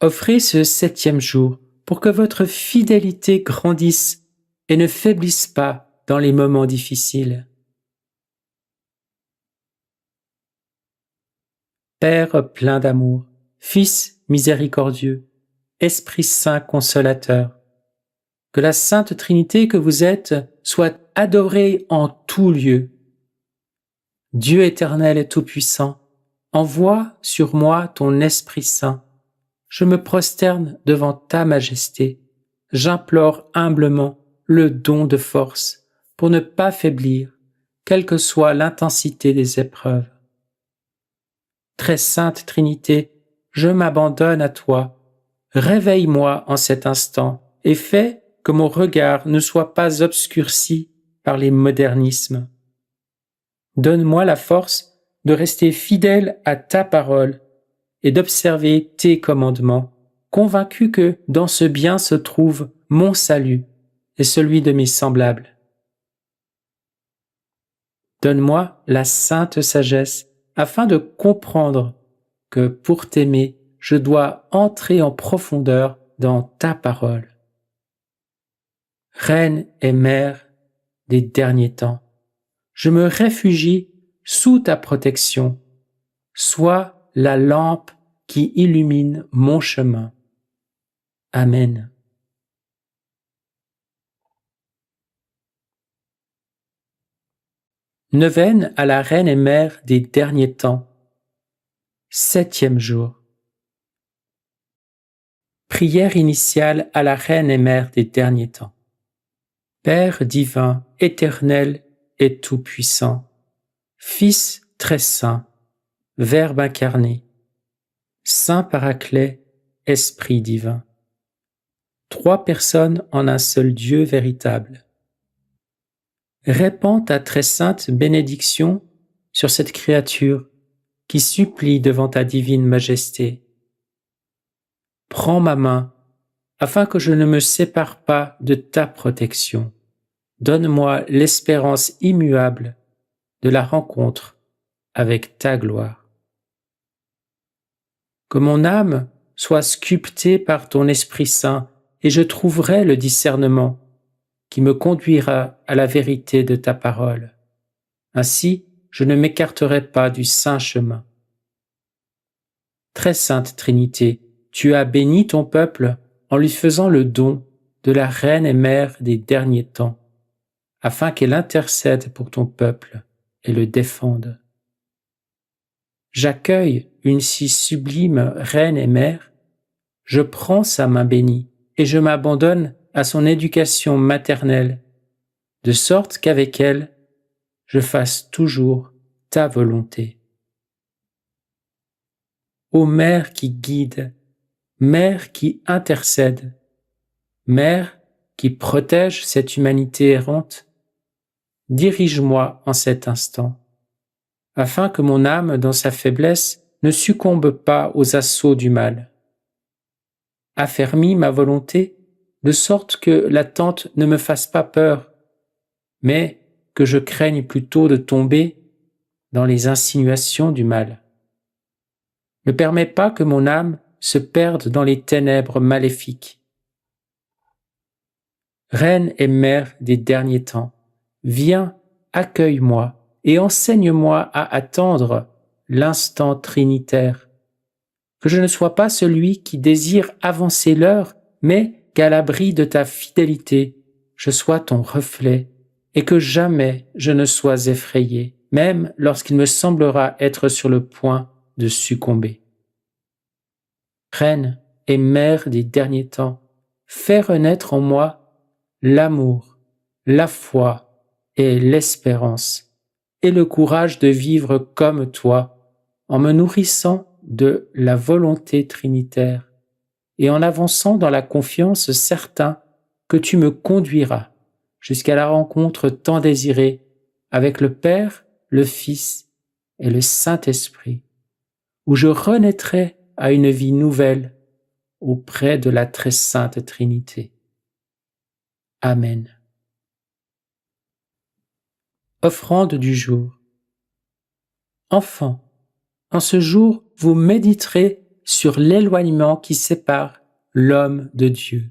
Offrez ce 7e jour pour que votre fidélité grandisse et ne faiblisse pas dans les moments difficiles. Père plein d'amour, Fils miséricordieux, Esprit Saint consolateur, que la Sainte Trinité que vous êtes soit adorée en tout lieu. Dieu éternel et tout-puissant, envoie sur moi ton Esprit Saint. Je me prosterne devant ta majesté. J'implore humblement le don de force pour ne pas faiblir, quelle que soit l'intensité des épreuves. Très sainte Trinité, je m'abandonne à toi. Réveille-moi en cet instant et fais que mon regard ne soit pas obscurci par les modernismes. Donne-moi la force de rester fidèle à ta parole et d'observer tes commandements, convaincu que dans ce bien se trouve mon salut et celui de mes semblables. Donne-moi la sainte sagesse afin de comprendre que pour t'aimer, je dois entrer en profondeur dans ta parole. Reine et Mère des derniers temps, je me réfugie sous ta protection. Sois la lampe qui illumine mon chemin. Amen. Neuvaine à la Reine et Mère des derniers temps. 7e jour. Prière initiale à la Reine et Mère des derniers temps. Père divin, éternel et tout-puissant, Fils très saint, Verbe incarné, Saint Paraclet, Esprit divin. 3 personnes en un seul Dieu véritable. Répands ta très sainte bénédiction sur cette créature qui supplie devant ta divine majesté. Prends ma main afin que je ne me sépare pas de ta protection. Donne-moi l'espérance immuable de la rencontre avec ta gloire. Que mon âme soit sculptée par ton Esprit Saint et je trouverai le discernement qui me conduira à la vérité de ta parole. Ainsi, je ne m'écarterai pas du saint chemin. Très sainte Trinité, tu as béni ton peuple en lui faisant le don de la Reine et Mère des derniers temps, afin qu'elle intercède pour ton peuple et le défende. J'accueille une si sublime Reine et Mère, je prends sa main bénie et je m'abandonne à son éducation maternelle, de sorte qu'avec elle, je fasse toujours ta volonté. Ô Mère qui guide, Mère qui intercède, Mère qui protège cette humanité errante, dirige-moi en cet instant, afin que mon âme, dans sa faiblesse, ne succombe pas aux assauts du mal. Affermis ma volonté, de sorte que l'attente ne me fasse pas peur, mais que je craigne plutôt de tomber dans les insinuations du mal. Ne permets pas que mon âme se perde dans les ténèbres maléfiques. Reine et Mère des derniers temps, viens, accueille-moi et enseigne-moi à attendre l'instant trinitaire. Que je ne sois pas celui qui désire avancer l'heure, mais qu'à l'abri de ta fidélité, je sois ton reflet et que jamais je ne sois effrayé, même lorsqu'il me semblera être sur le point de succomber. Reine et Mère des derniers temps, fais renaître en moi l'amour, la foi et l'espérance, et le courage de vivre comme toi, en me nourrissant de la volonté trinitaire et en avançant dans la confiance certain que tu me conduiras jusqu'à la rencontre tant désirée avec le Père, le Fils et le Saint-Esprit, où je renaîtrai à une vie nouvelle auprès de la très sainte Trinité. Amen. Offrande du jour. Enfants, en ce jour, vous méditerez sur l'éloignement qui sépare l'homme de Dieu.